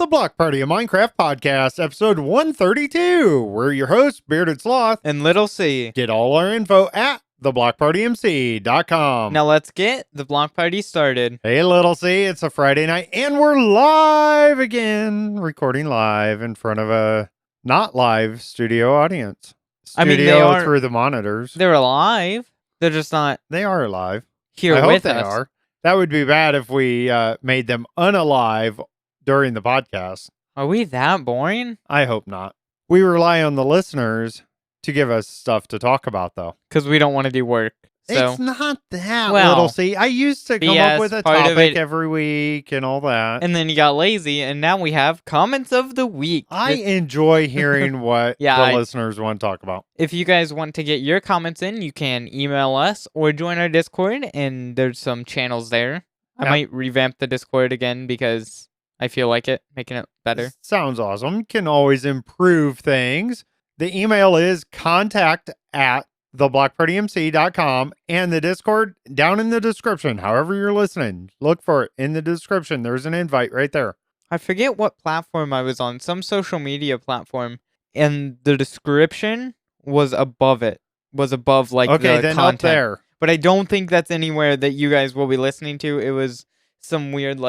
the Block Party, a Minecraft podcast, episode 132. We're your hosts, Bearded Sloth and Little C. Get all our info at theblockpartymc.com. Now let's get the block party started. Hey, Little C, it's a Friday night, and we're live again, recording live in front of a not live studio audience. They are through the monitors. They're alive. They're just not. They are alive. Here I with hope they us. are. That would be bad if we made them unalive during the podcast. Are we that boring? I hope not. We rely on the listeners to give us stuff to talk about, though. Because we don't want to do work. So It's not that, Well, Little C. I used to come up with a part of topic it- every week and all that. and then you got lazy, and now we have comments of the week. I enjoy hearing what Yeah, the listeners want to talk about. If you guys want to get your comments in, you can email us or join our Discord, and there's some channels there. I Yeah. might revamp the Discord again because I feel like it, making it better. Sounds awesome. Can always improve things. The email is contact@theblockpartymc.com, and the Discord down in the description. However you're listening, look for it in the description. There's an invite right there. I forget what platform I was on, some social media platform, and the description was above it. Was above like Okay, the then content. up there. But I don't think that's anywhere that you guys will be listening to. It was some weird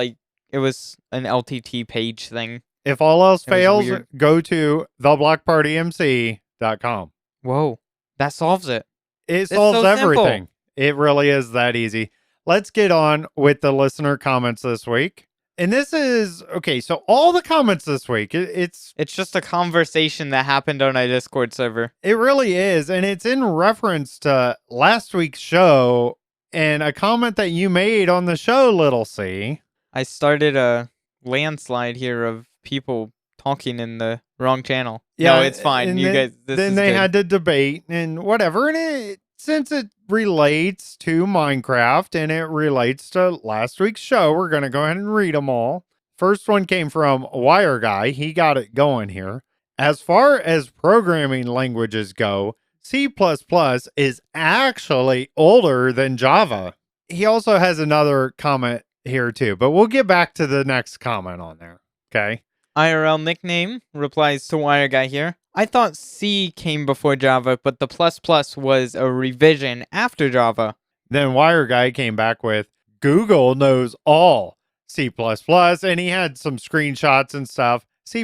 it was an LTT page thing. If all else It was fails, weird. go to theblockpartymc.com. Whoa, that solves it. It solves so simple. everything. It really is that easy. Let's get on with the listener comments this week. And this is, okay, so all the comments this week, it's It's just a conversation that happened on our Discord server. it really is. And it's in reference to last week's show and a comment that you made on the show, Little C. I started a landslide here of people talking in the wrong channel. No, it's fine. and You then- guys, this then is they good. had to debate and whatever. And since it relates to Minecraft and it relates to last week's show, we're going to go ahead and read them all. First one came from Wire Guy. He got it going here. As far as programming languages go, C++ is actually older than Java. He also has another comment here too, but we'll get back to the next comment on there. Okay. IRL nickname replies to Wire Guy here. I thought C came before Java, but the ++ was a revision after Java. Then Wire Guy came back with Google knows all C++, and he had some screenshots and stuff. C++,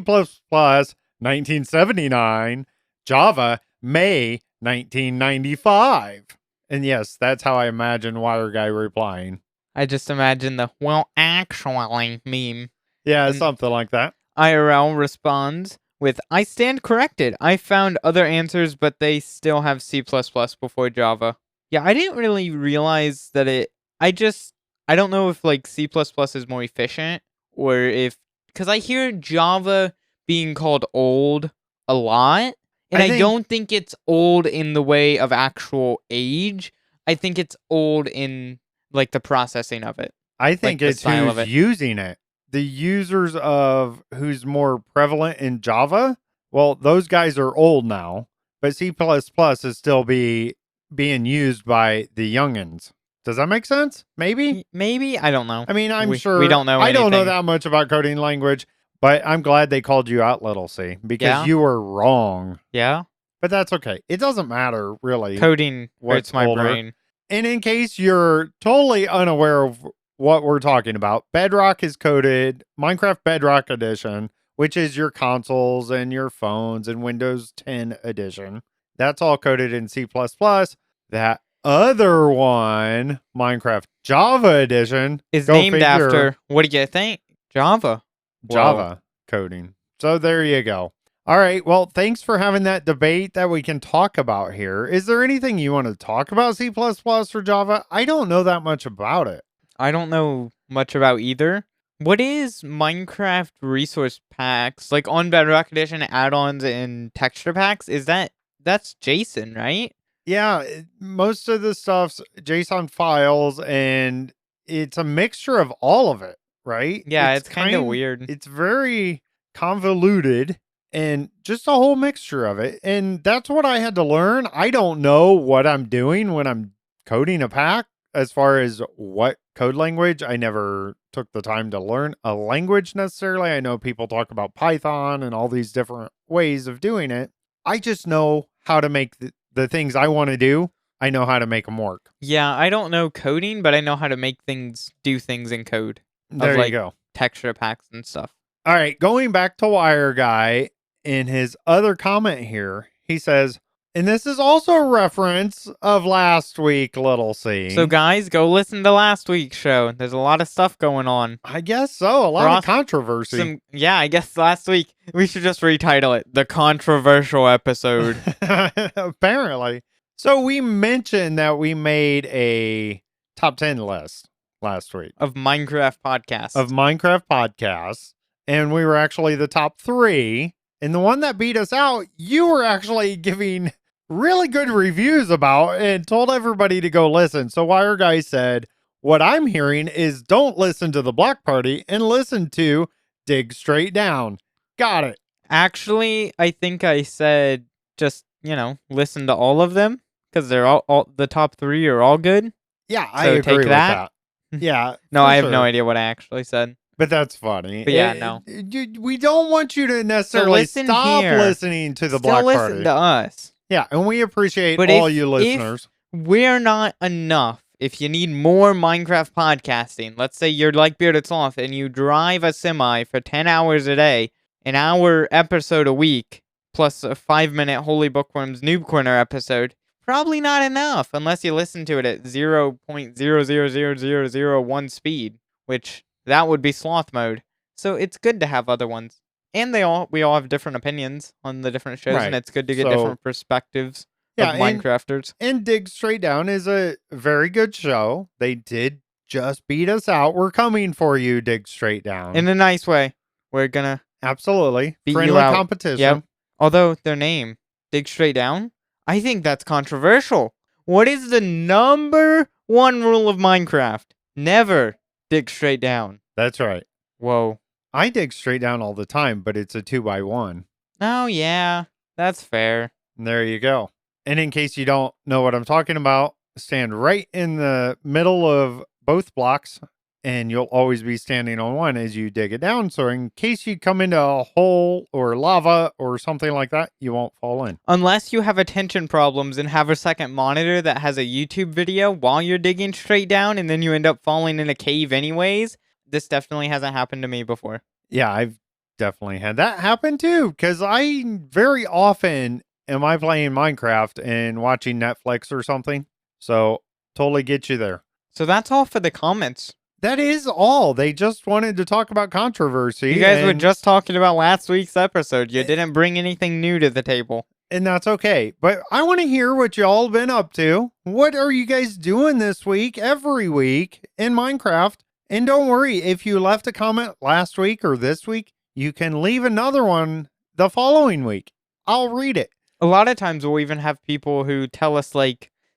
1979, Java, May 1995. And yes, that's how I imagine Wire Guy replying. I just imagine the well actually meme. Yeah, And- something like that. IRL responds with, I stand corrected. I found other answers, but they still have C++ before Java. Yeah, I didn't really realize that I don't know if C++ is more efficient or if, because I hear Java being called old a lot, and I I think- don't think it's old in the way of actual age. I think it's old in the processing of it. I think the it's style of who's it. using it. The users of who's more prevalent in Java, well, those guys are old now, but C++ is still being used by the youngins. Does that make sense? Maybe? Maybe? I don't know. I mean, I'm We sure. don't know I don't know anything. that much about coding language, but I'm glad they called you out, Little C, because Yeah? you were wrong. Yeah? But that's okay. It doesn't matter, really. Coding What's hurts my older? brain. And in case you're totally unaware of what we're talking about, Bedrock is coded Minecraft Bedrock Edition, which is your consoles and your phones and Windows 10 Edition. That's all coded in C++. That other one, Minecraft Java Edition, Is go named figure, after, what do you think? Java. Java coding. So there you go. All right. Well, thanks for having that debate that we can talk about here. Is there anything you want to talk about C++ or Java? I don't know that much about it. I don't know much about either. What is Minecraft resource packs? On Bedrock Edition, add-ons and texture packs? That's JSON, right? Yeah, most of the stuff's JSON files, and it's a mixture of all of it, right? Yeah, it's kind of weird. It's very convoluted and just a whole mixture of it. And that's what I had to learn. I don't know what I'm doing when I'm coding a pack as far as what code language. I never took the time to learn a language necessarily. I know people talk about Python and all these different ways of doing it. I just know how to make the things I want to do. I know how to make them work. Yeah, I don't know coding, but I know how to make things do things in code. There like, you go. Texture packs and stuff. All right, going back to Wire Guy, in his other comment here, he says, and this is also a reference of last week, Little C. So guys, go listen to last week's show. There's a lot of stuff going on. I guess so. A lot of controversy. Yeah, I guess last week we should just retitle it the controversial episode. Apparently. So we mentioned that we made a top 10 list last week of Minecraft podcasts. And we were actually the top 3. And the one that beat us out, you were actually giving really good reviews about and told everybody to go listen. So Wire Guy said, what I'm hearing is don't listen to the Block Party and listen to Dig Straight Down. Got it. Actually, I think I said just, listen to all of them because they're all the top 3 are all good. Yeah, I agree with that. Yeah. No, I have no idea what I actually said. But that's funny. But yeah, no. We don't want you to necessarily stop listening to the Block Party. Listen to us. Yeah, and we appreciate all you listeners. If we're not enough, if you need more Minecraft podcasting, let's say you're like Bearded Sloth and you drive a semi for 10 hours a day, an hour episode a week, plus a 5-minute Holy Bookworms Noob Corner episode, probably not enough unless you listen to it at 0.000001 speed, which that would be sloth mode. So it's good to have other ones. And we all have different opinions on the different shows, and it's good to get different perspectives of Minecrafters. And Dig Straight Down is a very good show. They did just beat us out. We're coming for you, Dig Straight Down. In a nice way. We're gonna absolutely beat friendly you out. Competition. Yep. Although their name, Dig Straight Down, I think that's controversial. What is the number 1 rule of Minecraft? Never dig straight down. That's right. Whoa. I dig straight down all the time, but it's a 2x1. Oh, yeah. That's fair. And there you go. And in case you don't know what I'm talking about, stand right in the middle of both blocks, and you'll always be standing on one as you dig it down. So in case you come into a hole or lava or something like that, you won't fall in. Unless you have attention problems and have a second monitor that has a YouTube video while you're digging straight down and then you end up falling in a cave anyways. This definitely hasn't happened to me before. Yeah, I've definitely had that happen too, because I very often am I playing Minecraft and watching Netflix or something. So totally get you there. So that's all for the comments. That is all. They just wanted to talk about controversy. You guys were just talking about last week's episode. You didn't bring anything new to the table. And that's okay. But I want to hear what y'all been up to. What are you guys doing this week, every week in Minecraft? And don't worry, if you left a comment last week or this week, you can leave another one the following week. I'll read it. A lot of times we'll even have people who tell us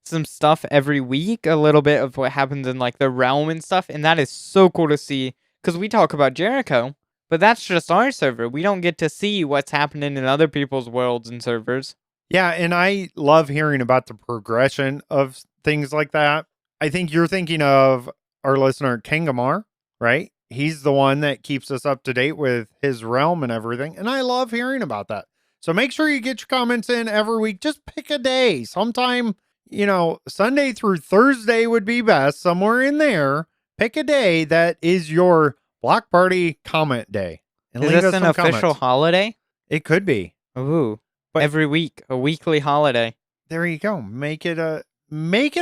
some stuff every week, a little bit of what happens in the realm and stuff, and that is so cool to see because we talk about Jericho, but that's just our server. We don't get to see what's happening in other people's worlds and servers. Yeah, and I love hearing about the progression of things like that. I think you're thinking of our listener Kangamar, right? He's the one that keeps us up to date with his realm and everything, and I love hearing about that. So make sure you get your comments in every week. Just pick a day. Sometime, Sunday through Thursday would be best. Somewhere in there, pick a day that is your Block Party comment day. And is this an official holiday? It could be. Ooh, but every week, a weekly holiday. There you go. Make it a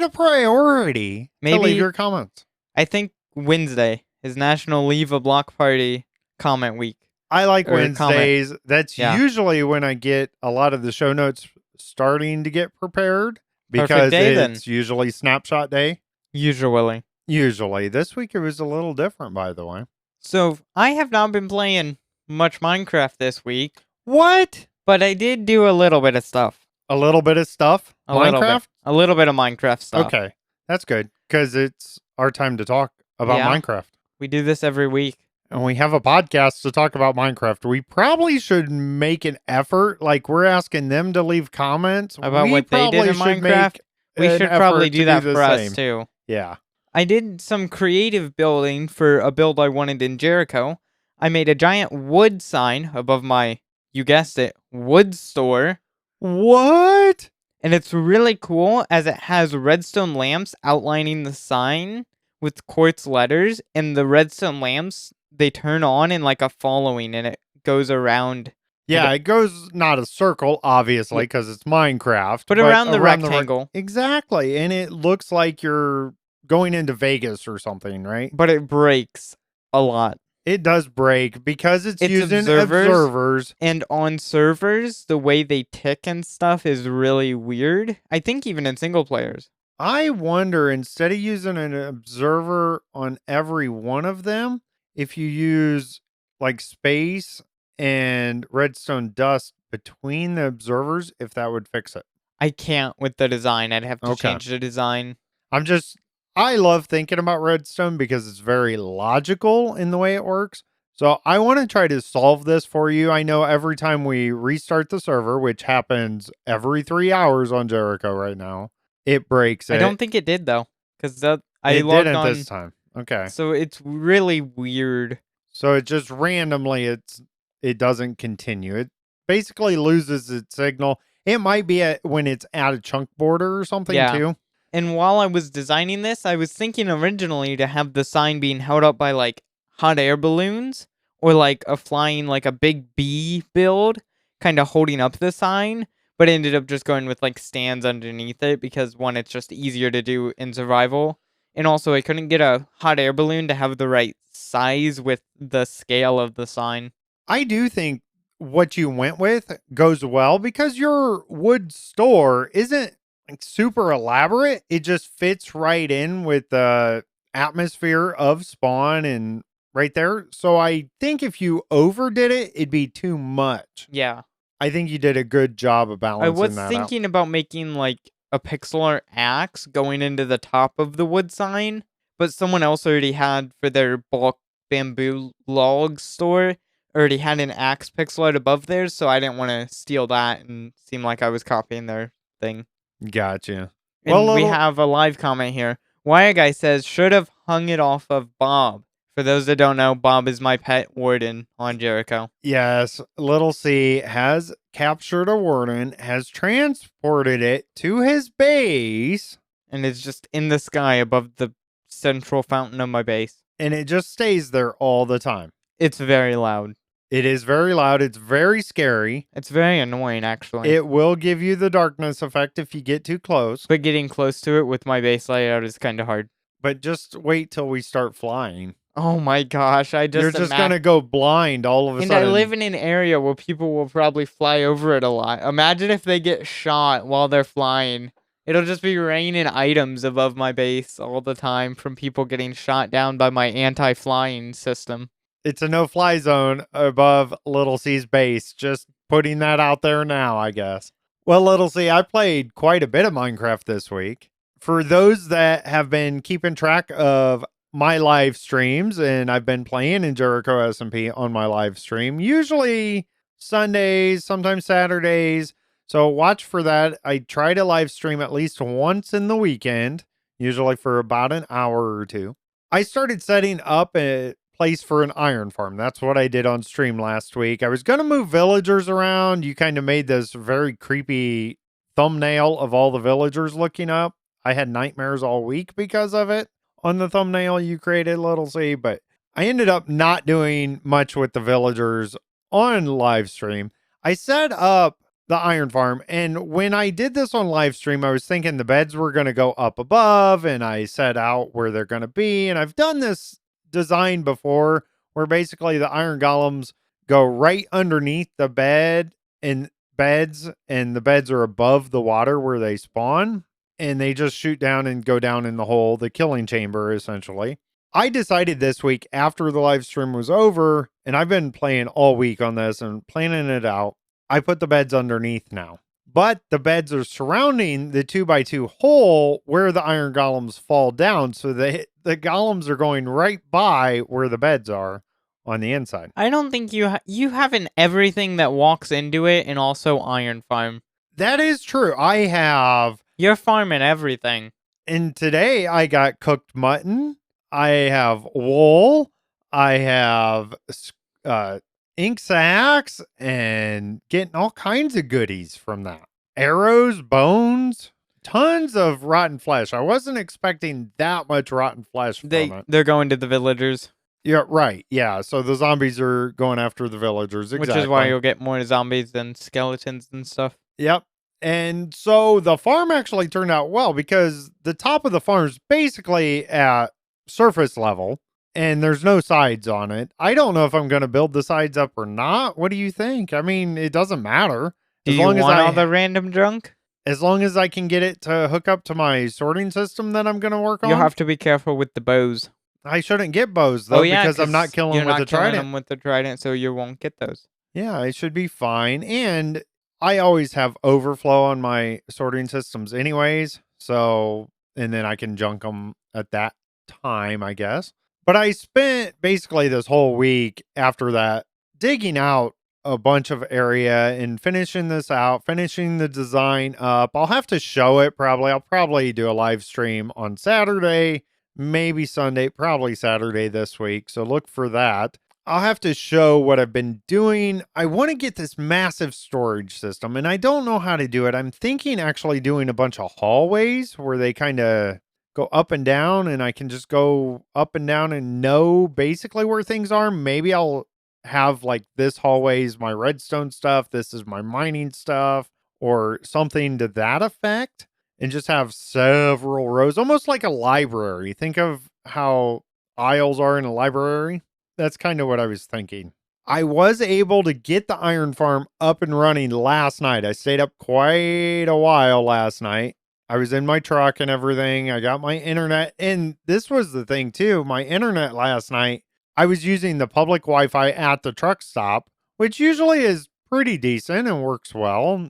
priority to leave your comments. I think Wednesday is National Leave a Block Party comment week. I like Wednesdays. Comment. That's usually when I get a lot of the show notes starting to get prepared. Because it's usually snapshot day. Usually. This week it was a little different, by the way. So I have not been playing much Minecraft this week. What? But I did do a little bit of stuff. A little bit of stuff? Minecraft? A little bit of Minecraft stuff. Okay. That's good. Because it's our time to talk about Minecraft. We do this every week. And we have a podcast to talk about Minecraft. We probably should make an effort. We're asking them to leave comments about what they did in Minecraft. We should probably do that for us too. Yeah. I did some creative building for a build I wanted in Jericho. I made a giant wood sign above my, you guessed it, wood store. What? And it's really cool as it has redstone lamps outlining the sign with quartz letters. And the redstone lamps, they turn on in like a following and it goes around. Yeah, it goes not a circle, obviously, Yeah, because it's Minecraft, but but around the rectangle. exactly, and it looks like you're going into Vegas or something, right? But it breaks a lot. It does break because it's It's using observers. observers. And on servers, the way they tick and stuff is really weird. I think even in single players. I wonder, instead of using an observer on every one of them, if you use like space and redstone dust between the observers, if that would fix it. I can't with the design. I'd have to Okay. change the design. I'm just I love thinking about redstone because it's very logical in the way it works. So I want to try to solve this for you. I know every time we restart the server, which happens every 3 hours on Jericho right now, it breaks I it. don't think it did though, because I It logged didn't this on, time. Okay. so it's really weird. So it just randomly it doesn't continue. It basically loses its signal. It might be when it's at a chunk border or something Yeah. too. And while I was designing this, I was thinking originally to have the sign being held up by like hot air balloons or like a flying like a big bee build, kind of holding up the sign. But ended up just going with like stands underneath it because one, it's just easier to do in survival. And also, I couldn't get a hot air balloon to have the right size with the scale of the sign. I do think what you went with goes well because your wood store isn't like super elaborate. It just fits right in with the atmosphere of spawn and right there. So I think if you overdid it, it'd be too much. Yeah. I think you did a good job of I balancing was that out. thinking about making like a pixel art axe going into the top of the wood sign, but someone else already had for their bulk bamboo log store already had an axe pixel art above theirs, so I didn't want to steal that and seem like I was copying their thing. Gotcha. Well, And we little have a live comment here. Wire Guy says, should have hung it off of Bob. For those that don't know, Bob is my pet warden on Jericho. yes, little C has captured a warden, has transported it to his base. And it's just in the sky above the central fountain of my base. And it just stays there all the time. It's very loud. It is very loud. It's very scary. It's very annoying, actually. It will give you the darkness effect if you get too close. But getting close to it with my base layout is kind of hard. But just wait till we start flying. Oh my gosh, You're just going to go blind all of a And sudden. I live in an area where people will probably fly over it a lot. Imagine if they get shot while they're flying. It'll just be raining items above my base all the time from people getting shot down by my anti-flying system. It's a no-fly zone above Little C's base. Just putting that out there now, I guess. Well, Little C, I played quite a bit of Minecraft this week. For those that have been keeping track of my live streams, and I've been playing in Jericho SMP on my live stream, usually Sundays, sometimes Saturdays. So watch for that. I try to live stream at least once in the weekend, usually for about an hour or two. I started setting up a place for an iron farm. That's what I did on stream last week. I was going to move villagers around. You kind of made this very creepy thumbnail of all the villagers looking up. I had nightmares all week because of it on the thumbnail you created, Little C, but I ended up not doing much with the villagers on live stream. I set up the iron farm, and when I did this on live stream, I was thinking the beds were going to go up above, and I set out where they're going to be, and I've done this design before where basically the iron golems go right underneath the bed and beds, and the beds are above the water where they spawn, and they just shoot down and go down in the hole, the killing chamber, essentially. I decided this week after the live stream was over, and I've been playing all week on this and planning it out. I put the beds underneath now, but the beds are surrounding the 2x2 hole where the iron golems fall down. So the golems are going right by where the beds are on the inside. I don't think you have an everything that walks into it and also iron farm. That is true. I have. You're farming everything. And today I got cooked mutton. I have wool. I have uh, ink sacks and getting all kinds of goodies from that. Arrows, bones, tons of rotten flesh. I wasn't expecting that much rotten flesh from it. They're going to the villagers, Yeah, right. Yeah. So the zombies are going after the villagers. which is why Exactly. you'll get more zombies than skeletons and stuff. Yep. And so the farm actually turned out well because the top of the farm is basically at surface level and there's no sides on it. I don't know if I'm going to build the sides up or not. What do you think? I mean, it doesn't matter Do as you long as want all the I random junk? can get it to hook up to my sorting system that I'm going to work You'll on. have to be careful with the bows. I shouldn't get bows though Oh yeah, because I'm not killing you're them with not a killing trident. them with the trident, so you won't get those. Yeah, it should be fine. And I always have overflow on my sorting systems, anyways. So, and then I can junk them at that time, I guess. But I spent basically this whole week after that digging out a bunch of area and finishing this out, finishing the design up. I'll have to show it probably. I'll probably do a live stream on Saturday, maybe Sunday, probably Saturday this week. So look for that. I'll have to show what I've been doing. I want to get this massive storage system and I don't know how to do it. I'm thinking actually doing a bunch of hallways where they kind of go up and down and I can just go up and down and know basically where things are. Maybe I'll have like this hallway is my redstone stuff, this is my mining stuff, or something to that effect, and just have several rows, almost like a library. Think of how aisles are in a library. That's kind of what I was thinking. I was able to get the iron farm up and running last night. I stayed up quite a while last night. I was in my truck and everything. I got my internet. And this was the thing too. My internet last night, I was using the public Wi-Fi at the truck stop, which usually is pretty decent and works well.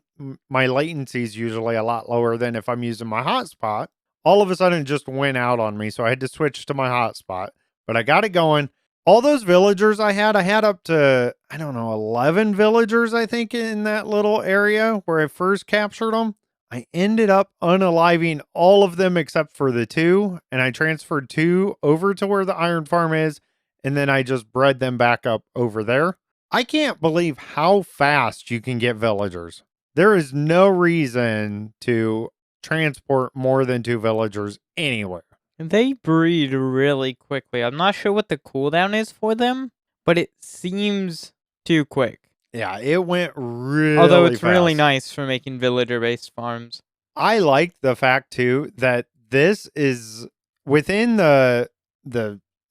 My latency is usually a lot lower than if I'm using my hotspot. All of a sudden it just went out on me. So I had to switch to my hotspot, but I got it going. All those villagers I had up to, I don't know, 11 villagers, I think, in that little area where I first captured them. I ended up unaliving all of them except for the two, and I transferred two over to where the iron farm is, and then I just bred them back up over there. I can't believe how fast you can get villagers. There is no reason to transport more than two villagers anywhere. They breed really quickly. I'm not sure what the cooldown is for them, but it seems too quick. Yeah, it went really Although it's really fast. nice for making villager-based farms. I like the fact too that this is within the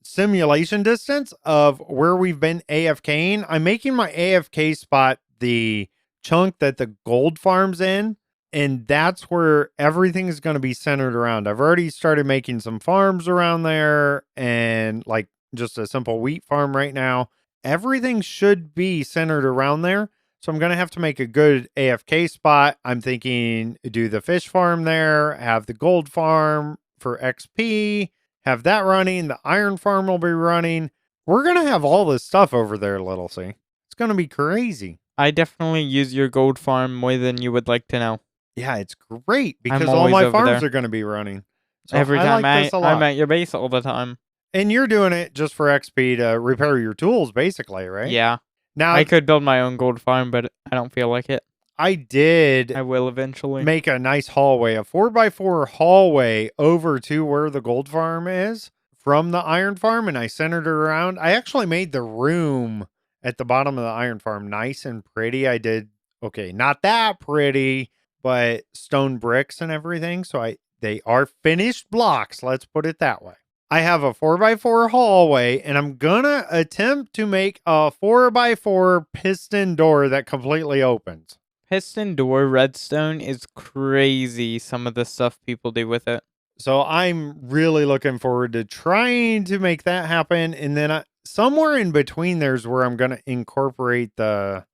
simulation distance of where we've been AFKing. I'm making my AFK spot the chunk that the gold farm's in, and that's where everything is going to be centered around. I've already started making some farms around there and like just a simple wheat farm right now. Everything should be centered around there. So I'm going to have to make a good AFK spot. I'm thinking do the fish farm there, have the gold farm for XP, have that running. The iron farm will be running. We're going to have all this stuff over there, Little C. It's going to be crazy. I definitely use your gold farm more than you would like to know. Yeah, it's great because I'm all always my over farms there. are going to be running. So Every I time like this a lot. I'm at your base all the time. And you're doing it just for XP to repair your tools, basically, right? Yeah. Now, I could build my own gold farm, but I don't feel like it. I did I will eventually. make a nice hallway, a 4x4 hallway over to where the gold farm is from the iron farm, and I centered it around. I actually made the room at the bottom of the iron farm nice and pretty. I did, okay, not that pretty, but stone bricks and everything. So they are finished blocks. Let's put it that way. I have a 4x4 hallway, and I'm gonna attempt to make a 4x4 piston door that completely opens. Piston door redstone is crazy, some of the stuff people do with it. So I'm really looking forward to trying to make that happen. And then somewhere in between there's where I'm going to incorporate the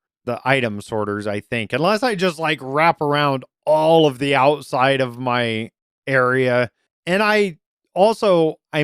item sorters, I think, unless I just like wrap around all of the outside of my area. And I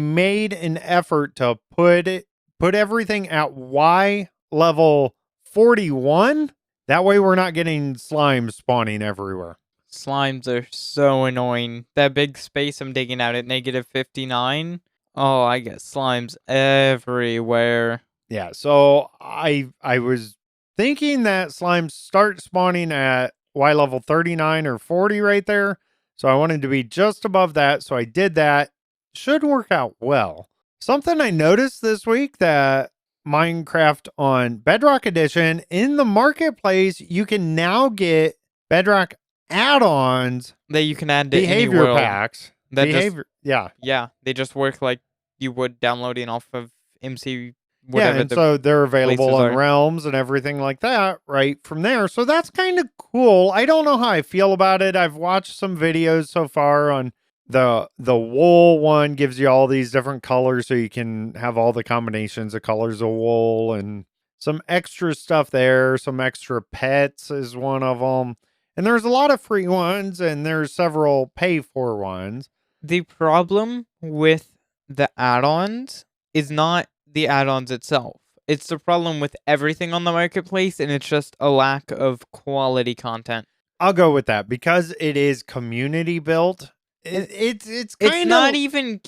made an effort to put everything at Y level 41. That way we're not getting slime spawning everywhere. Slimes are so annoying. That big space I'm digging out at -59. Oh, I get slimes everywhere. Yeah, so I was thinking that slimes start spawning at Y level 39 or 40 right there. So I wanted to be just above that. So I did that. Should work out well. Something I noticed this week that Minecraft on Bedrock Edition in the marketplace, you can now get Bedrock add-ons, That you can add to any behavior world. packs. That Behavior, yeah. Yeah, they just work like you would downloading off of MC, Yeah, whatever and the so they're available places on are. realms and everything like that right from there. So that's kind of cool. I don't know how I feel about it. I've watched some videos so far on the wool one, gives you all these different colors so you can have all the combinations of colors of wool, and some extra stuff there. Some extra pets is one of them. And there's a lot of free ones and there's several pay for ones. The problem with the add-ons is not the add-ons itself. It's the problem with everything on the marketplace, and it's just a lack of quality content. I'll go with that because it is community built. And It's It's kind not of even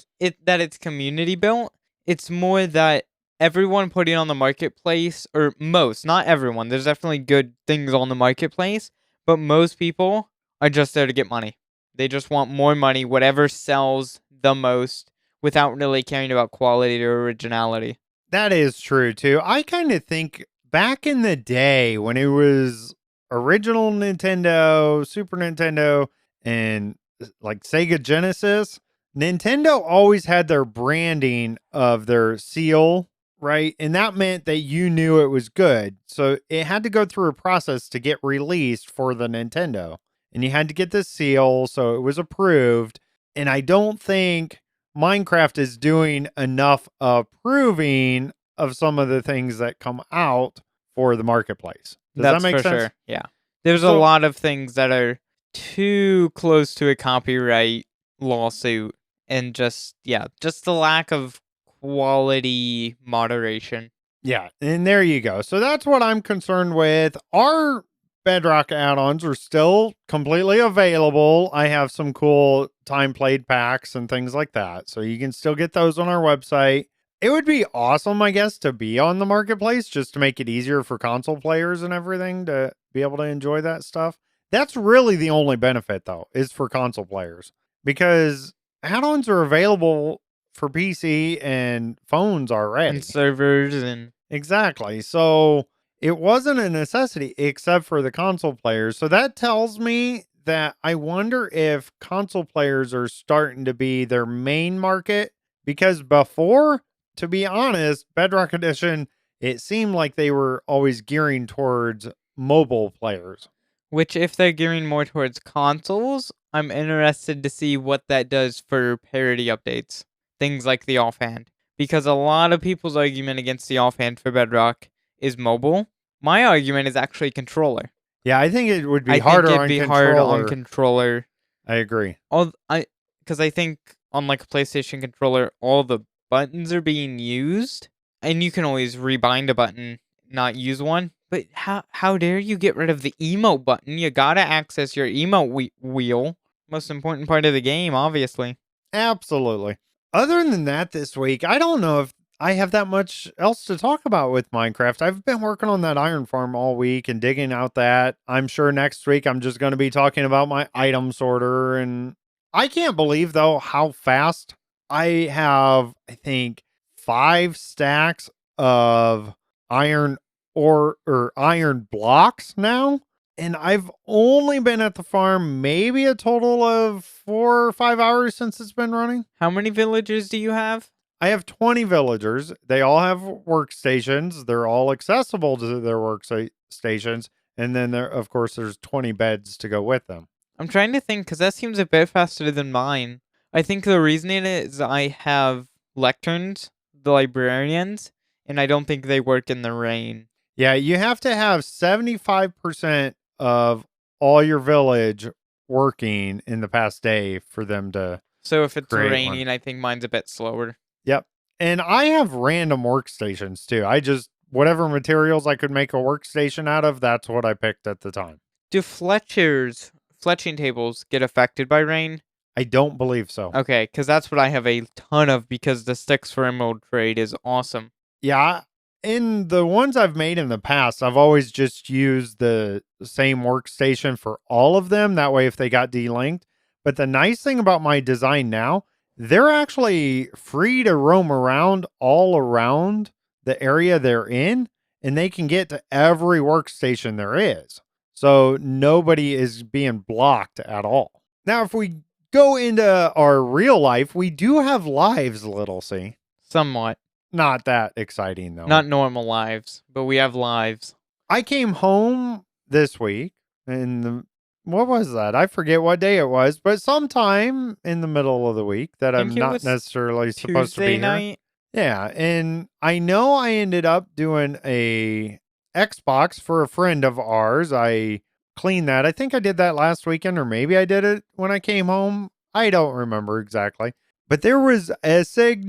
that it's community built. It's more that everyone putting on the marketplace, or most, not everyone. There's definitely good things on the marketplace, but most people are just there to get money. They just want more money, whatever sells the most, without really caring about quality or originality. that is true too. I kind of think back in the day when it was original Nintendo, Super Nintendo, and like Sega Genesis, Nintendo always had their branding of their seal, right? And that meant that you knew it was good. So it had to go through a process to get released for the Nintendo. And you had to get the seal, so it was approved. And I don't think Minecraft is doing enough approving of some of the things that come out for the marketplace. Does That's that make for sense? sure. Yeah. There's a So lot of things that are too close to a copyright lawsuit, and just the lack of quality moderation. yeah, and there you go. So that's what I'm concerned with. Our Bedrock add-ons are still completely available. I have some cool time played packs and things like that. So you can still get those on our website. It would be awesome, I guess, to be on the marketplace just to make it easier for console players and everything to be able to enjoy that stuff. That's really the only benefit, though, is for console players because add-ons are available for PC and phones already. And servers and Exactly. So it wasn't a necessity except for the console players. So that tells me that I wonder if console players are starting to be their main market because before, to be honest, Bedrock Edition, it seemed like they were always gearing towards mobile players. which, if they're gearing more towards consoles, I'm interested to see what that does for parity updates. Things like the offhand. Because a lot of people's argument against the offhand for Bedrock is mobile. My argument is actually controller. Yeah, I think it would be I harder think it'd on be controller. hard on controller. I agree. Because I think on like a PlayStation controller, all the buttons are being used, and you can always rebind a button, not use one. But how dare you get rid of the emote button? You gotta access your emote wheel. Most important part of the game, obviously. Absolutely. Other than that, this week, I don't know if I have that much else to talk about with Minecraft. I've been working on that iron farm all week and digging out that. I'm sure next week I'm just going to be talking about my item sorter. And I can't believe, though, how fast I have, I think, 5 stacks of iron or iron blocks now. And I've only been at the farm maybe a total of 4 or 5 hours since it's been running. How many villagers do you have? I have 20 villagers. They all have workstations. They're all accessible to their workstations. And then there, of course, there's 20 beds to go with them. I'm trying to think, because that seems a bit faster than mine. I think the reasoning is I have lecterns, the librarians, and I don't think they work in the rain. Yeah, you have to have 75% of all your village working in the past day for them to. So if it's create raining, I think mine's a bit slower. Yep. And I have random workstations too. I just, whatever materials I could make a workstation out of, that's what I picked at the time. Do Fletchers fletching tables get affected by rain? I don't believe so. Okay, because that's what I have a ton of because the sticks for emerald trade is awesome. Yeah, in the ones I've made in the past, I've always just used the same workstation for all of them. That way, if they got delinked. But the nice thing about my design now, they're actually free to roam around all around the area they're in, and they can get to every workstation there is. So nobody is being blocked at all. Now, if we go into our real life, we do have lives, Little C. Somewhat. Not that exciting, though. Not normal lives, but we have lives. I came home this week, and what was that? I forget what day it was, but sometime in the middle of the week that I'm Think it not was necessarily supposed to be Tuesday here. night. Yeah, and I know I ended up doing a Xbox for a friend of ours. I cleaned that. I think I did that last weekend, or maybe I did it when I came home. I don't remember exactly. But there was a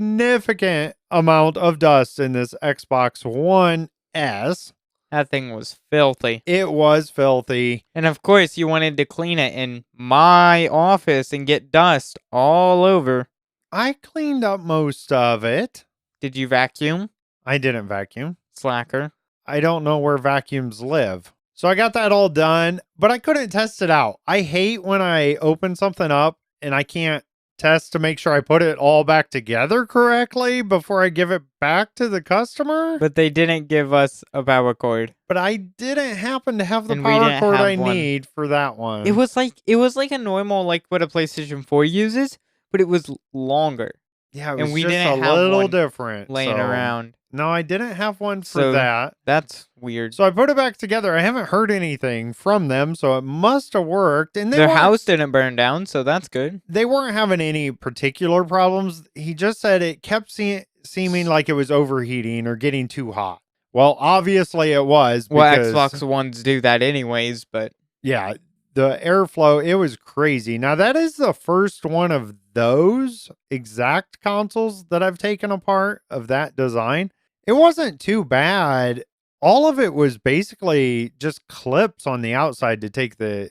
significant amount of dust in this Xbox One S. That thing was filthy. It was filthy. And of course, you wanted to clean it in my office and get dust all over. I cleaned up most of it. Did you vacuum? I didn't vacuum. Slacker. I don't know where vacuums live. So I got that all done, but I couldn't test it out. I hate when I open something up and I can't test to make sure I put it all back together correctly before I give it back to the customer. But they didn't give us a power cord. But I didn't happen to have the And we power didn't cord have I one. need for that one. It was like a normal, like what a PlayStation 4 uses, but it was longer yeah, it and was we just didn't a have little one different. laying so- around. No, I didn't have one for So that. That's weird. So I put it back together. I haven't heard anything from them, so it must have worked. And Their house didn't burn down, so that's good. They weren't having any particular problems. He just said it kept seeming like it was overheating or getting too hot. Well, obviously it was. Well, Because, Xbox Ones do that anyways, but yeah, the airflow, it was crazy. Now, that is the first one of those exact consoles that I've taken apart of that design. It wasn't too bad. All of it was basically just clips on the outside to take the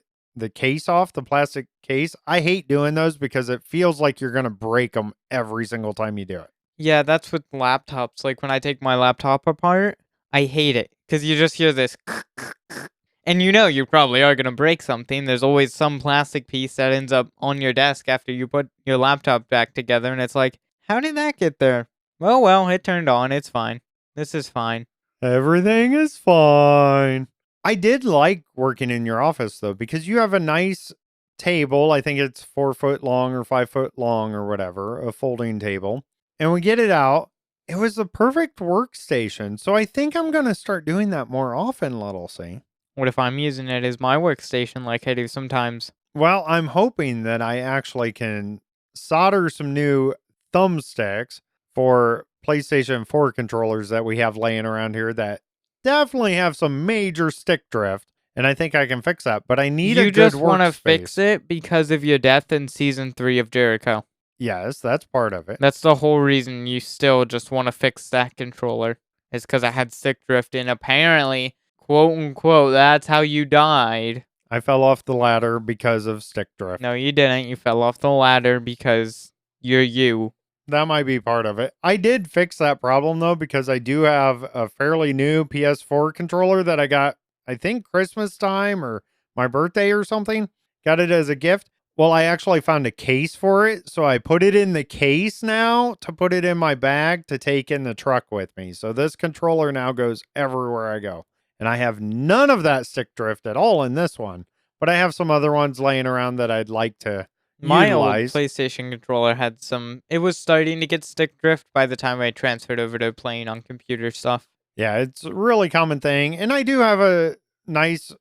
case off, the plastic case. I hate doing those because it feels like you're going to break them every single time you do it. yeah, that's with laptops. Like when I take my laptop apart, I hate it because you just hear this. And you know you probably are going to break something. There's always some plastic piece that ends up on your desk after you put your laptop back together. And it's like, how did that get there? Oh, well, it turned on. It's fine. This is fine. Everything is fine. I did like working in your office, though, because you have a nice table. I think it's 4 foot long or 5 foot long or whatever, a folding table. And we get it out. It was the perfect workstation. So I think I'm going to start doing that more often, Little C. What if I'm using it as my workstation like I do sometimes? Well, I'm hoping that I actually can solder some new thumbsticks for PlayStation 4 controllers that we have laying around here that definitely have some major stick drift. And I think I can fix that, but I need a You good just want to workspace. fix it because of your death in Season 3 of Jericho. Yes, that's part of it. That's the whole reason you still just want to fix that controller. Is because I had stick drift and apparently, quote unquote, that's how you died. I fell off the ladder because of stick drift. No, you didn't. You fell off the ladder because you're you. That might be part of it. I did fix that problem, though, because I do have a fairly new PS4 controller that I got, I think, Christmas time or my birthday or something. Got it as a gift. Well, I actually found a case for it, so I put it in the case now to put it in my bag to take in the truck with me. So this controller now goes everywhere I go. And I have none of that stick drift at all in this one. But I have some other ones laying around that I'd like to My utilize. old PlayStation controller had some... It was starting to get stick drift by the time I transferred over to playing on computer stuff. Yeah, it's a really common thing. And I do have a nice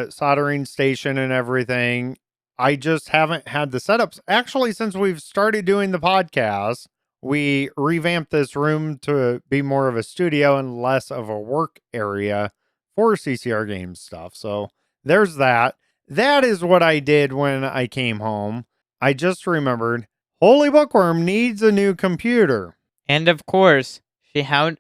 soldering station and everything. I just haven't had the setups. Actually, since we've started doing the podcast, we revamped this room to be more of a studio and less of a work area for CCR Games stuff. So there's that. That is what I did when I came home. I just remembered Holy Bookworm needs a new computer. And of course, she had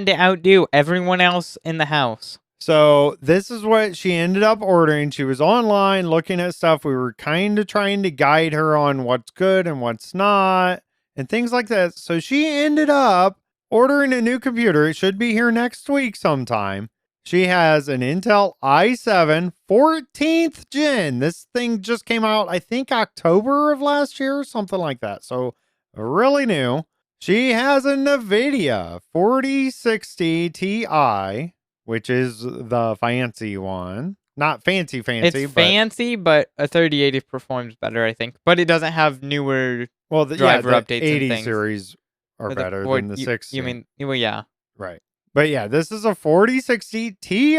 to outdo everyone else in the house. So this is what she ended up ordering. She was online looking at stuff. We were kind of trying to guide her on what's good and what's not and things like that. So she ended up ordering a new computer. It should be here next week sometime. She has an Intel i7 14th gen. This thing just came out, I think, October of last year or something like that. So really new. She has a NVIDIA 4060 Ti, which is the fancy one. Not fancy, It's but fancy, but a 3080 performs better, I think. But it doesn't have newer driver the updates 80 and things. series are Or better or than the you, 60. You mean, well, yeah. Right. But yeah, this is a 4060 Ti.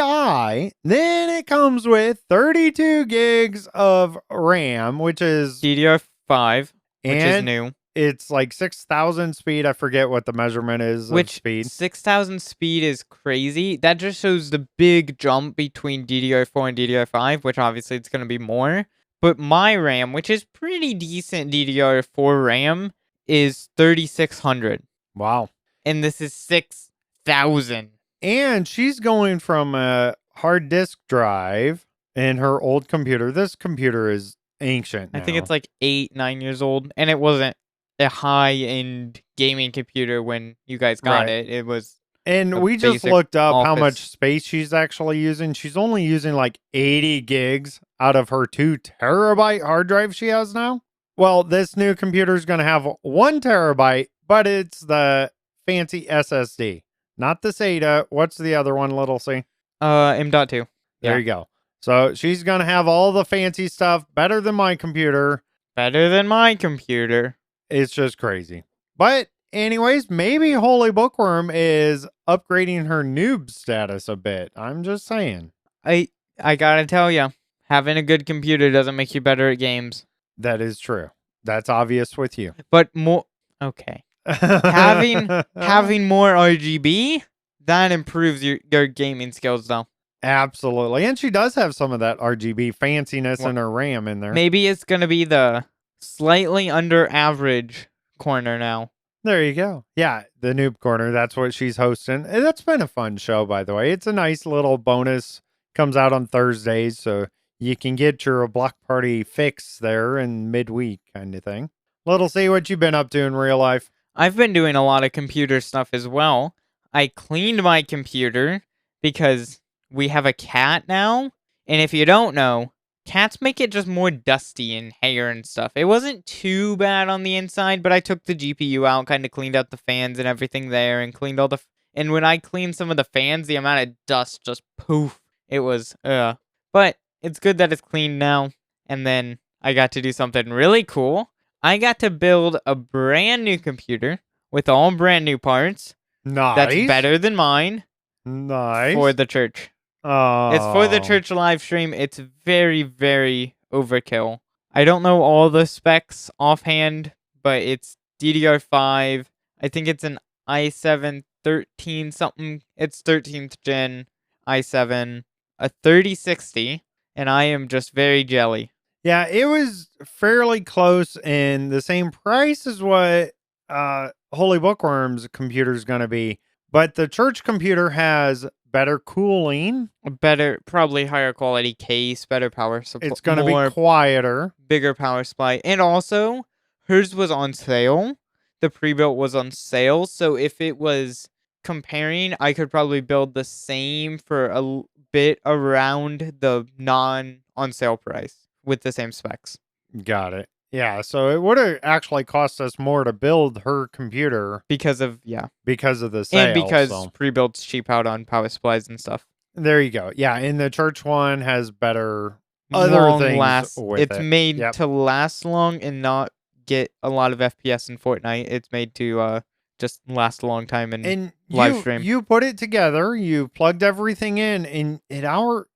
Then it comes with 32 gigs of RAM, which is DDR5, which is and new. it's like 6,000 speed. I forget what the measurement is of speed. 6,000 speed is crazy. That just shows the big jump between DDR4 and DDR5, which obviously it's going to be more. But my RAM, which is pretty decent DDR4 RAM, is 3,600. Wow. And this is 6,000. And she's going from a hard disk drive in her old computer. This computer is ancient now. I think it's like 8-9 years old. And it wasn't a high-end gaming computer when you guys got it. It was and we just looked up office. how much space she's actually using. She's only using like 80 gigs out of her 2 terabyte hard drive she has now. Well, this new computer is going to have 1 terabyte, but it's the fancy SSD, not the SATA. What's the other one, Little C? M.2. There you go. So she's going to have all the fancy stuff, better than my computer. Better than my computer. It's just crazy. But anyways, maybe Holy Bookworm is upgrading her noob status a bit. I'm just saying. I gotta tell you, having a good computer doesn't make you better at games. That is true. That's obvious with you. But more... Okay. having more RGB, that improves your gaming skills, though. Absolutely. And she does have some of that RGB fanciness in her RAM in there. Maybe it's going to be the slightly under average corner now. There you go. Yeah, the Noob Corner. That's what she's hosting. And that's been a fun show, by the way. It's a nice little bonus. Comes out on Thursdays, so you can get your block party fix there in midweek kind of thing. Little C, what you been up to in real life? I've been doing a lot of computer stuff as well. I cleaned my computer because we have a cat now. And if you don't know, cats make it just more dusty and hair and stuff. It wasn't too bad on the inside, but I took the GPU out, kind of cleaned out the fans and everything there, and cleaned all the... And when I cleaned some of the fans, the amount of dust just poof. It was, But it's good that it's clean now. And then I got to do something really cool. I got to build a brand new computer with all brand new parts. Nice. That's better than mine. Nice. For the church. Oh. It's for the church live stream. It's very, very overkill. I don't know all the specs offhand, but it's DDR5. I think it's an i7 13 something. It's 13th gen i7, a 3060, and I am just very jelly. Yeah, it was fairly close and the same price as what Holy Bookworm's computer is going to be. But the church computer has better cooling. Better, probably higher quality case, better power supply. It's going to be quieter. Bigger power supply. And also, hers was on sale. The pre-built was on sale. So if it was comparing, I could probably build the same for a bit around the non-on sale price with the same specs. Got it. Yeah, so it would have actually cost us more to build her computer. Because of the sale. And because pre-built's cheap out on power supplies and stuff. There you go. Yeah, and the church one has better other things with it. It's made to last long and not get a lot of FPS in Fortnite. It's made to just last a long time in live stream. You put it together, you plugged everything in, and it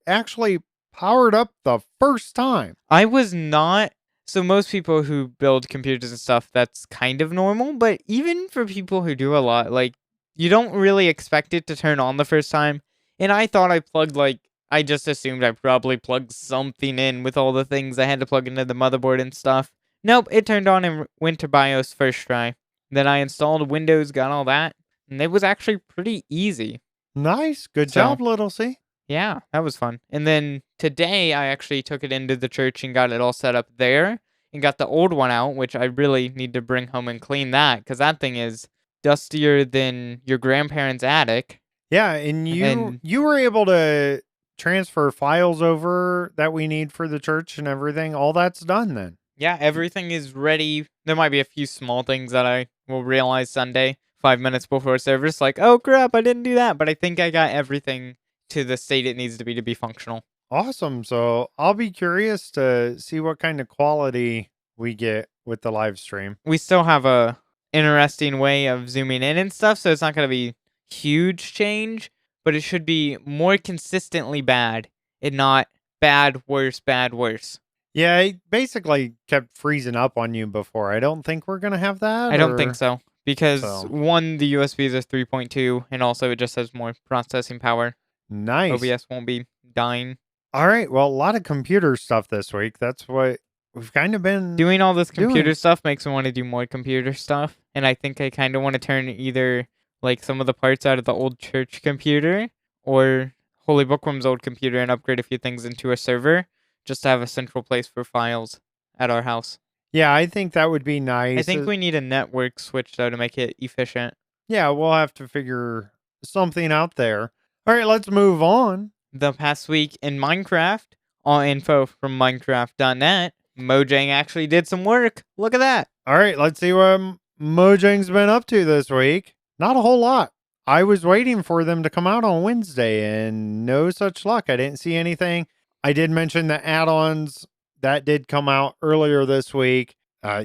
actually powered up the first time. I was not... So most people who build computers and stuff, that's kind of normal. But even for people who do a lot, like, you don't really expect it to turn on the first time. And I thought I just assumed I probably plugged something in with all the things I had to plug into the motherboard and stuff. Nope, it turned on and went to BIOS first try. Then I installed Windows, got all that. And it was actually pretty easy. Nice. Good job, Little C. Yeah, that was fun. And then today I actually took it into the church and got it all set up there and got the old one out, which I really need to bring home and clean that because that thing is dustier than your grandparents' attic. Yeah, and And you were able to transfer files over that we need for the church and everything. All that's done then. yeah, everything is ready. There might be a few small things that I will realize Sunday, 5 minutes before service, like, oh crap, I didn't do that. But I think I got everything to the state it needs to be functional. Awesome. So I'll be curious to see what kind of quality we get with the live stream. We still have a interesting way of zooming in and stuff, so it's not going to be huge change, but it should be more consistently bad and not bad, worse, bad, worse. Yeah, it basically kept freezing up on you before. I don't think we're going to have that. I don't think so. Because So. one, the USBs are 3.2, and also it just has more processing power. Nice. OBS won't be dying. All right. Well, a lot of computer stuff this week. That's what we've kind of been Doing all this computer doing. stuff makes me want to do more computer stuff. And I think I kind of want to turn either like some of the parts out of the old church computer or Holy Bookworm's old computer and upgrade a few things into a server just to have a central place for files at our house. Yeah, I think that would be nice. I think we need a network switch though to make it efficient. Yeah, we'll have to figure something out there. All right, let's move on. The past week in Minecraft, all info from Minecraft.net, Mojang actually did some work. Look at that. All right, let's see what Mojang's been up to this week. Not a whole lot. I was waiting for them to come out on Wednesday and no such luck. I didn't see anything. I did mention the add-ons that did come out earlier this week.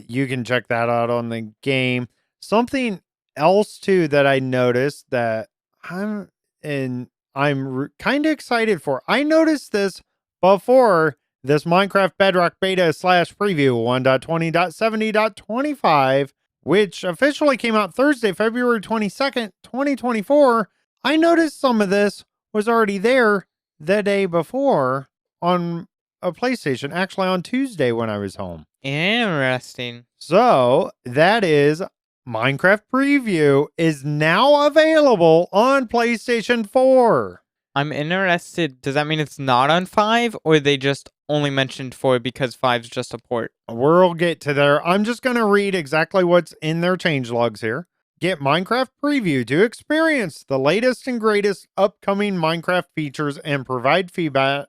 You can check that out on the game. Something else too that I noticed that I'm kind of excited for. I noticed this before this Minecraft Bedrock beta / preview 1.20.70.25, which officially came out Thursday, February 22nd, 2024. I noticed some of this was already there the day before on a PlayStation, actually on Tuesday when I was home. Interesting. So that is Minecraft Preview is now available on PlayStation 4. I'm interested. Does that mean it's not on 5 or they just only mentioned 4 because 5's just a port? We'll get to there. I'm just going to read exactly what's in their changelogs here. Get Minecraft Preview to experience the latest and greatest upcoming Minecraft features and provide feedback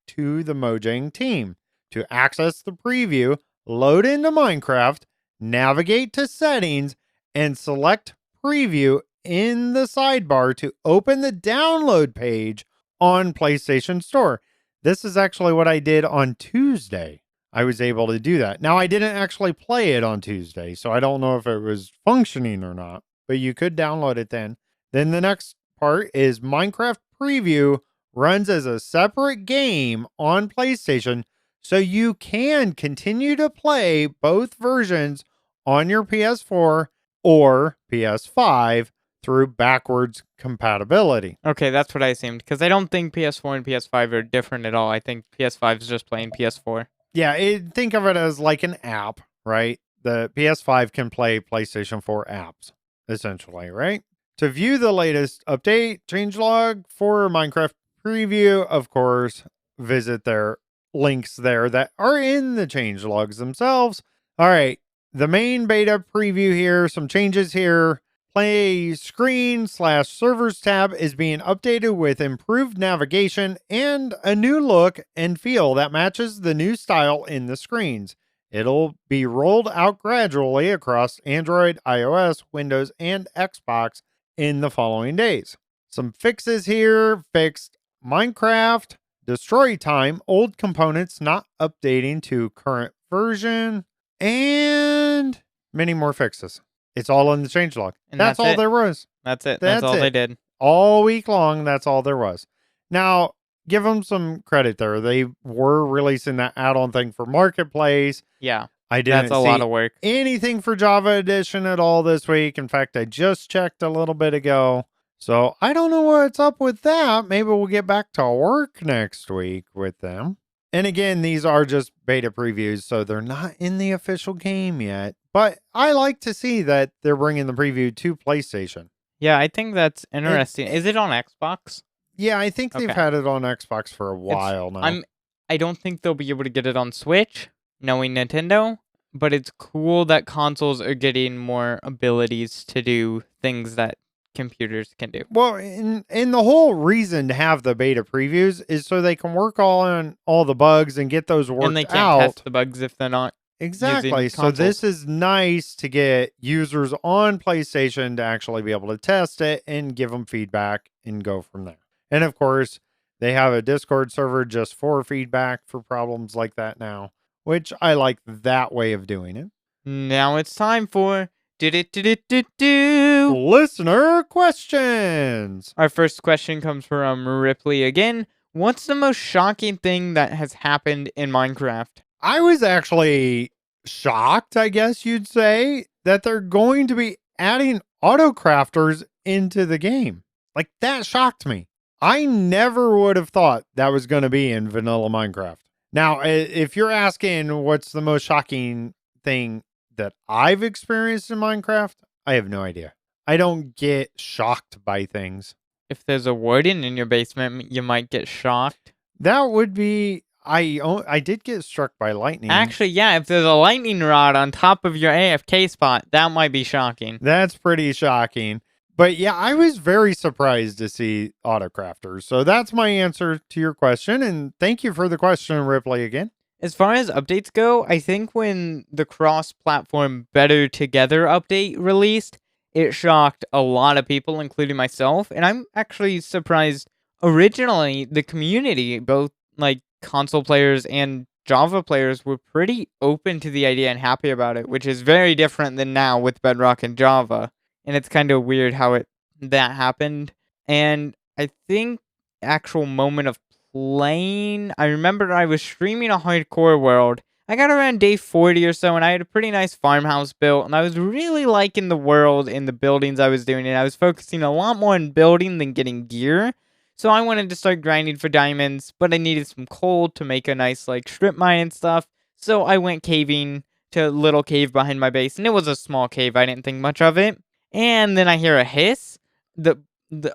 to the Mojang team. To access the preview, load into Minecraft, navigate to settings, and select preview in the sidebar to open the download page on PlayStation Store. This is actually what I did on Tuesday. I was able to do that. Now, I didn't actually play it on Tuesday, so I don't know if it was functioning or not, but you could download it then. Then the next part is Minecraft Preview runs as a separate game on PlayStation, so you can continue to play both versions on your PS4 or PS5 through backwards compatibility. Okay, that's what I assumed. Because I don't think PS4 and PS5 are different at all. I think PS5 is just playing PS4. Yeah, think of it as like an app, right? The PS5 can play PlayStation 4 apps, essentially, right? To view the latest update changelog for Minecraft Preview, of course, visit their links there that are in the changelogs themselves. All right, the main beta preview here, some changes here. Play screen / servers tab is being updated with improved navigation and a new look and feel that matches the new style in the screens. It'll be rolled out gradually across Android, iOS, Windows, and Xbox in the following days. Some fixes here: fixed Minecraft destroy time, old components not updating to current version, and many more fixes. It's all in the changelog. And That's all it. there was. That's it. That's all they did. All week long, that's all there was. Now, give them some credit there. They were releasing that add-on thing for Marketplace. Yeah. I didn't That's a lot of work. anything for Java Edition at all this week. In fact, I just checked a little bit ago. So I don't know what's up with that. Maybe we'll get back to work next week with them. And again, these are just beta previews, so they're not in the official game yet. But I like to see that they're bringing the preview to PlayStation. Yeah, I think that's interesting. Is it on Xbox? Yeah, I think they've Okay. had it on Xbox for a while now. I don't think they'll be able to get it on Switch, knowing Nintendo, but it's cool that consoles are getting more abilities to do things that computers can do. Well, and the whole reason to have the beta previews is so they can work on all the bugs and get those And they worked can't test out. the bugs if they're not using Exactly. So consoles. this is nice to get users on PlayStation to actually be able to test it and give them feedback and go from there. And of course, they have a Discord server just for feedback for problems like that now, which I like that way of doing it. Now it's time for do. Listener questions. Our first question comes from Ripley again. What's the most shocking thing that has happened in Minecraft? I was actually shocked, I guess you'd say, that they're going to be adding auto crafters into the game. Like, that shocked me. I never would have thought that was going to be in vanilla Minecraft. Now, if you're asking what's the most shocking thing that I've experienced in Minecraft, I have no idea. I don't get shocked by things. If there's a warden in your basement, you might get shocked. That would be I did get struck by lightning. Actually, yeah, if there's a lightning rod on top of your AFK spot, that might be shocking. That's pretty shocking. But yeah, I was very surprised to see autocrafters. So that's my answer to your question. And thank you for the question, Ripley, again. As far as updates go, I think when the cross-platform Better Together update released, it shocked a lot of people, including myself. And I'm actually surprised. Originally, the community, both like console players and Java players, were pretty open to the idea and happy about it, which is very different than now with Bedrock and Java. And it's kind of weird how that happened. And I think actual moment of playing, I remember I was streaming a hardcore world. I got around day 40 or so, and I had a pretty nice farmhouse built, and I was really liking the world and the buildings I was doing, and I was focusing a lot more on building than getting gear. So I wanted to start grinding for diamonds, but I needed some coal to make a nice like strip mine and stuff. So I went caving to a little cave behind my base, and it was a small cave. I didn't think much of it. And then I hear a hiss.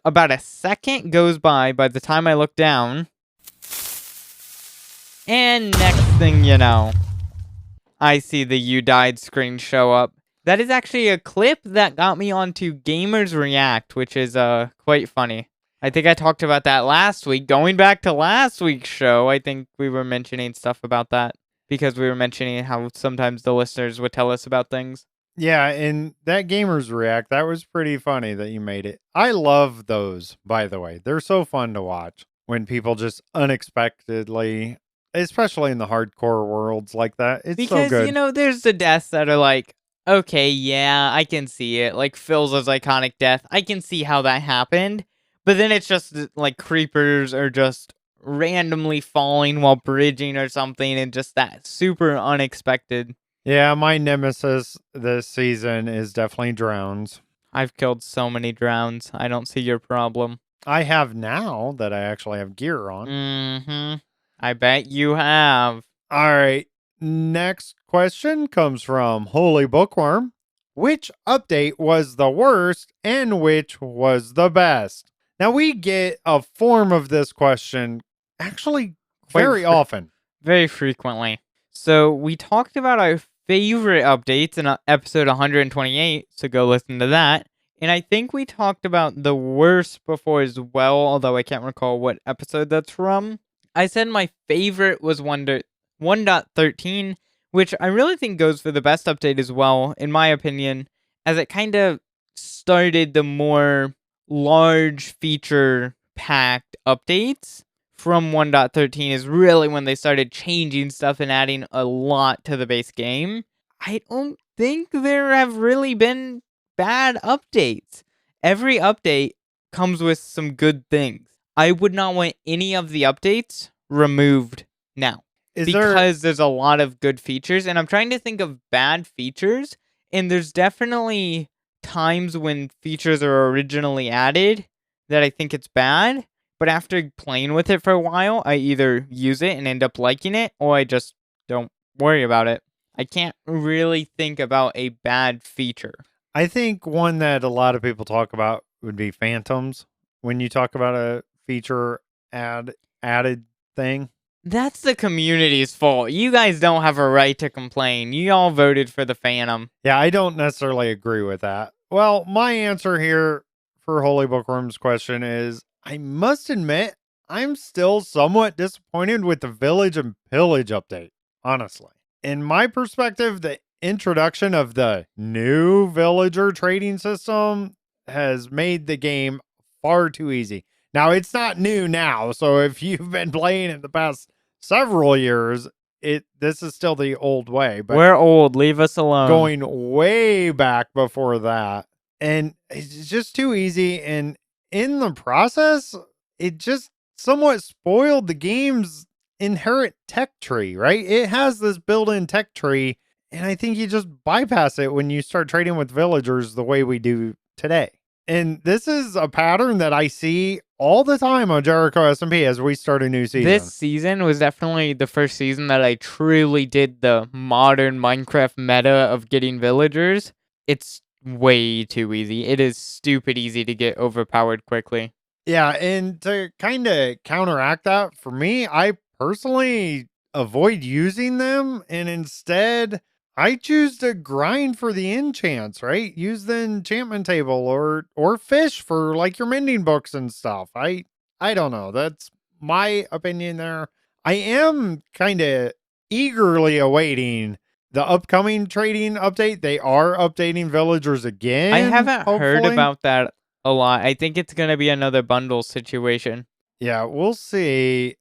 About a second goes by the time I look down. And next thing you know, I see the "you died" screen show up. That is actually a clip that got me onto Gamers React, which is quite funny. I think I talked about that last week. Going back to last week's show, I think we were mentioning stuff about that because we were mentioning how sometimes the listeners would tell us about things. Yeah, and that Gamers React, that was pretty funny that you made it. I love those, by the way. They're so fun to watch when people just unexpectedly, especially in the hardcore worlds like that. It's so Because, good. there's the deaths that are like, okay, yeah, I can see it. Like Phil's iconic death. I can see how that happened. But then it's just like creepers are just randomly falling while bridging or something, and just that super unexpected. Yeah, my nemesis this season is definitely drones. I've killed so many drowns. I don't see your problem. I have now that I actually have gear on. Mm-hmm. I bet you have. All right. Next question comes from Holy Bookworm. Which update was the worst and which was the best? Now, we get a form of this question actually Quite very often. Very frequently. So we talked about our favorite updates in episode 128, so go listen to that. And I think we talked about the worst before as well, although I can't recall what episode that's from. I said my favorite was 1.13, which I really think goes for the best update as well, in my opinion, as it kind of started the more large feature packed updates. From 1.13 is really when they started changing stuff and adding a lot to the base game. I don't think there have really been bad updates. Every update comes with some good things. I would not want any of the updates removed now because there's a lot of good features, and I'm trying to think of bad features, and there's definitely times when features are originally added that I think it's bad. But after playing with it for a while, I either use it and end up liking it, or I just don't worry about it. I can't really think about a bad feature. I think one that a lot of people talk about would be phantoms when you talk about a feature added thing. That's the community's fault. You guys don't have a right to complain. You all voted for the Phantom. Yeah, I don't necessarily agree with that. Well, my answer here for Holy Bookworm's question is I must admit, I'm still somewhat disappointed with the Village and Pillage update, honestly. In my perspective, the introduction of the new villager trading system has made the game far too easy. Now, it's not new now, so if you've been playing it the past several years, this is still the old way, but We're old. Leave us alone. going way back before that. And it's just too easy. And in the process, it just somewhat spoiled the game's inherent tech tree, right? It has this built-in tech tree, and I think you just bypass it when you start trading with villagers the way we do today. And this is a pattern that I see all the time on Jericho SMP as we start a new season. This season was definitely the first season that I truly did the modern Minecraft meta of getting villagers. It's way too easy. It is stupid easy to get overpowered quickly. Yeah, and to kind of counteract that, for me, I personally avoid using them, and instead I choose to grind for the enchants, right? Use the enchantment table or fish for like your mending books and stuff. I don't know. That's my opinion there. I am kind of eagerly awaiting the upcoming trading update. They are updating villagers again. I haven't heard hopefully. about that a lot. I think it's going to be another bundle situation. Yeah, we'll see.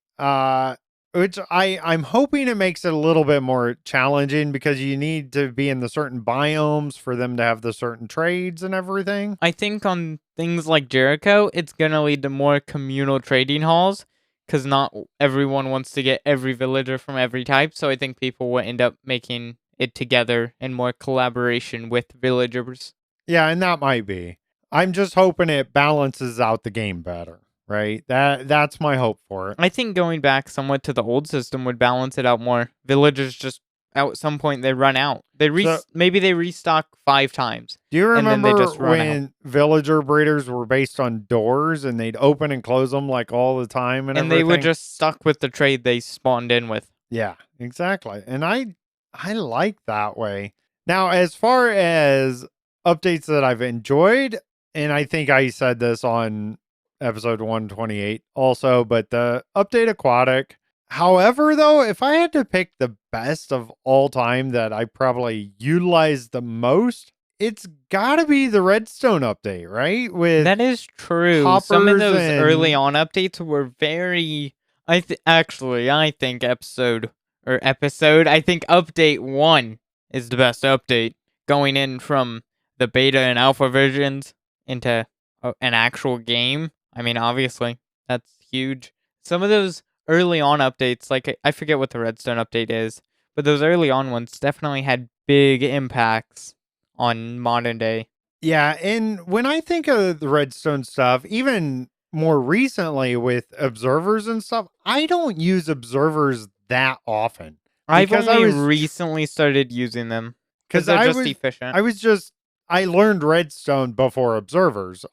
Which I'm hoping it makes it a little bit more challenging because you need to be in the certain biomes for them to have the certain trades and everything. I think on things like Jericho, it's going to lead to more communal trading halls because not everyone wants to get every villager from every type. So I think people will end up making it together and more collaboration with villagers. Yeah, and that might be. I'm just hoping it balances out the game better, right? That's my hope for it. I think going back somewhat to the old system would balance it out more. Villagers just at some point they run out. Maybe they restock 5 times. Do you remember just run when villager breeders were based on doors and they'd open and close them like all the time and everything? They were just stuck with the trade they spawned in with. Yeah, exactly. And I like that way. Now, as far as updates that I've enjoyed, and I think I said this on episode 128 also, but the update aquatic. However, though, if I had to pick the best of all time that I probably utilized the most, it's gotta be the Redstone update, right? With that is true. Some of those early on updates were very. I think update 1 is the best update. Going in from the beta and alpha versions into an actual game. I mean, obviously, that's huge. Some of those early on updates, like I forget what the Redstone update is, but those early on ones definitely had big impacts on modern day. Yeah, and when I think of the Redstone stuff, even more recently with observers and stuff, I don't use observers that often. I've only recently started using them because they're just efficient. I learned Redstone before observers.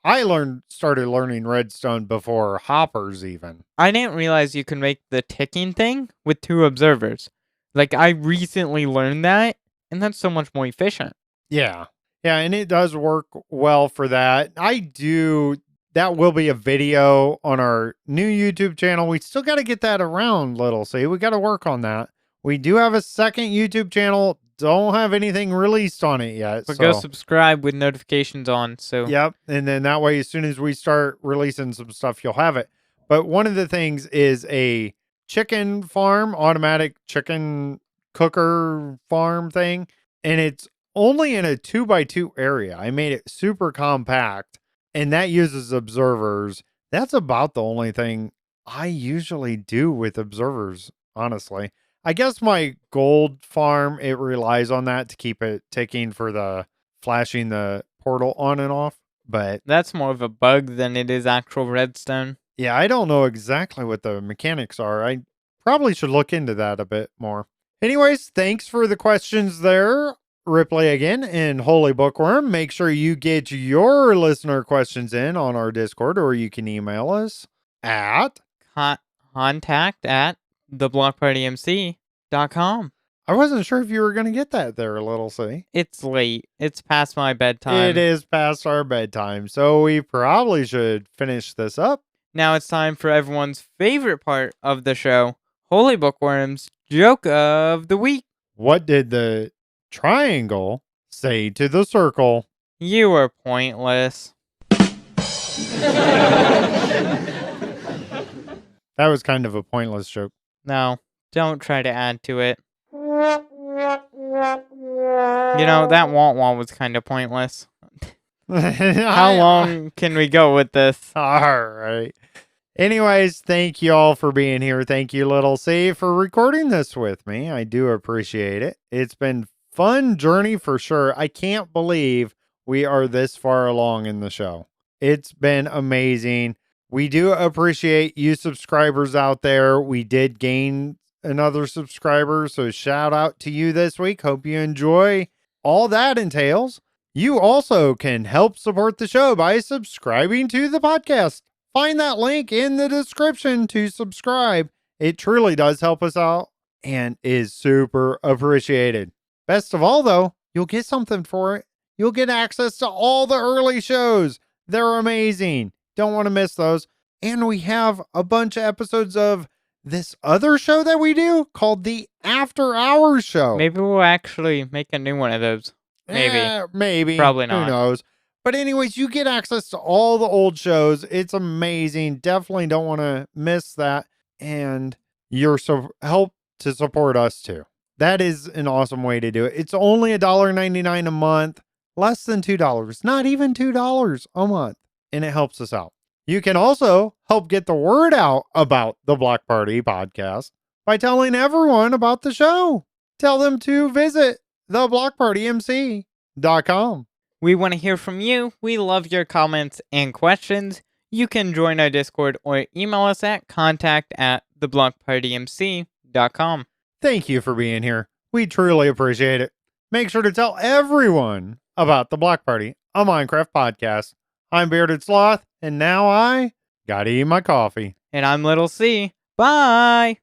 Started learning Redstone before hoppers even. I didn't realize you can make the ticking thing with 2 observers. Like, I recently learned that, and that's so much more efficient. Yeah. Yeah, and it does work well for that. That will be a video on our new YouTube channel. We still got to get that around, Little C. We got to work on that. We do have a second YouTube channel. Don't have anything released on it yet. But go subscribe with notifications on. So yep, and then that way, as soon as we start releasing some stuff, you'll have it. But one of the things is a chicken farm, automatic chicken cooker farm thing, and it's only in a 2x2 area. I made it super compact, and that uses observers. That's about the only thing I usually do with observers, honestly. I guess my gold farm, it relies on that to keep it ticking for the flashing the portal on and off. But that's more of a bug than it is actual redstone. Yeah, I don't know exactly what the mechanics are. I probably should look into that a bit more. Anyways, thanks for the questions there, Ripley again, and Holy Bookworm. Make sure you get your listener questions in on our Discord, or you can email us at contact at theblockpartymc.com. I wasn't sure if you were going to get that there, Little C. It's late. It's past my It bedtime. is past our bedtime, so we probably should finish this up. Now it's time for everyone's favorite part of the show, Holy Bookworm's Joke of the Week. What did the triangle say to the circle? You are pointless. That was kind of a pointless joke. No, don't try to add to it. That wah-wah was kind of pointless. How long can we go with this? All right. Anyways, thank you all for being here. Thank you, Little C, for recording this with me. I do appreciate it. It's been fun journey for sure. I can't believe we are this far along in the show. It's been amazing. We do appreciate you subscribers out there. We did gain another subscriber, so shout out to you this week. Hope you enjoy all that entails. You also can help support the show by subscribing to the podcast. Find that link in the description to subscribe. It truly does help us out and is super appreciated. Best of all, though, you'll get something for it. You'll get access to all the early shows. They're amazing. Don't want to miss those. And we have a bunch of episodes of this other show that we do called the After Hours Show. Maybe we'll actually make a new one of those. Maybe. Probably not. Who knows? But anyways, you get access to all the old shows. It's amazing. Definitely don't want to miss that. And your help to support us too. That is an awesome way to do it. It's only $1.99 a month, less than $2, not even $2 a month. And it helps us out. You can also help get the word out about the Block Party podcast by telling everyone about the show. Tell them to visit theblockpartymc.com. We want to hear from you. We love your comments and questions. You can join our Discord or email us at contact@theblockpartymc.com. Thank you for being here. We truly appreciate it. Make sure to tell everyone about the Block Party, a Minecraft podcast. I'm Bearded Sloth, and now I gotta eat my coffee. And I'm Little C. Bye!